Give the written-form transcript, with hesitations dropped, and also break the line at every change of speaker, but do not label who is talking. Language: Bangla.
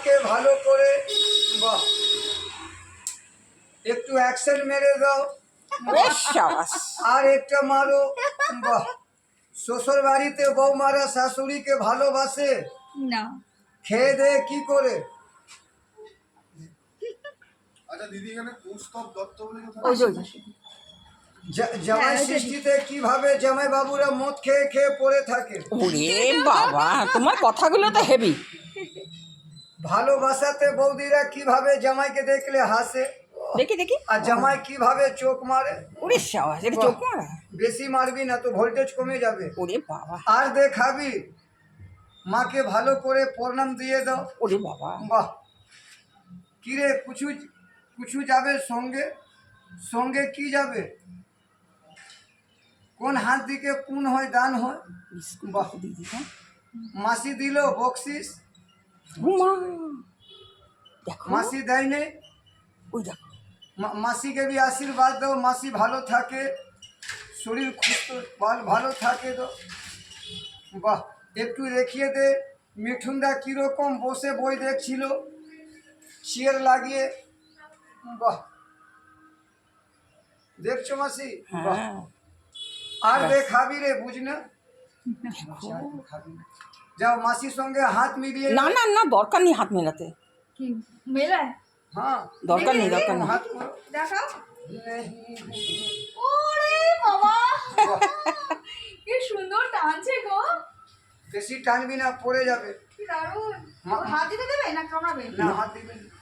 মাকে ভালো করে বাহ একটু অ্যাকশন মেরে দাও,
বেশ সাবাস।
আর একটা মারো, বাহ। শ্বশুর বাড়িতে বৌমারা শাশুড়িকে ভালোবাসে
না।
খেয়ে দেয়ে কি করে?
আচ্ছা দিদি, এখানে কৌস্তব দত্ত বলে কথা
ওই যে, ওই যে।
জামাই ষষ্ঠীতে কিভাবে জামাই বাবুরা মদ খেয়ে খেয়ে পড়ে থাকে?
ওরে বাবা, তোমার কথাগুলো তো হেভি।
ভালোবাসাতে বৌদিরা কিভাবে জামাইকে দেখলে হাসে,
দেখি দেখি।
আর জামাই কিভাবে চোখ মারে?
ওরে সাবাস, এটা চোখ মারা।
বেশি মারবি না তো ভোল্টেজ কমে যাবে।
ওরে বাবা,
আর দেখাবি মাকে ভালো করে প্রণাম দিয়ে দাও।
ওরে বাবা।
বাহ। কিরে কুছু কুছু যাবে সঙ্গে? সঙ্গে কি যাবে? কোন হাত দিকে কোন হয় দান হয়? বাহ।
দিদি, হ্যাঁ।
মাসি দিল বকশিস,
উমা, দেখো
মাসি দেয় নেই?
ওই দেখো।
মাসিকে भी আশীর্বাদ দাও, মাসি ভালো থাকে, শরীর সুস্থ ভালো থাকে তো। বাহ। একটু দেখিয়ে দে মিঠুনদা কীরকম বসে বই দেখছিল চেয়ার লাগিয়ে। বাহ, দেখছো মাসি? বাহ।
হ্যাঁ,
আর দেখাবি রে, বুঝ না? যাও মাসির সঙ্গে হাত মিলিয়ে
না না না, দরকার নেই হাত মেলাতে।
কি মেলায়?
হ্যাঁ
দরকার নেই, দরকার নেই।
হাত করো।
দেখাও। ওরে বাবা, কি সুন্দর টানছে গো।
বেশি টানবি না, পড়ে যাবে।
কি দারুণ।
মা-
হাত দিতে দেবে না কামড়াবে?
না হাত দিবেন।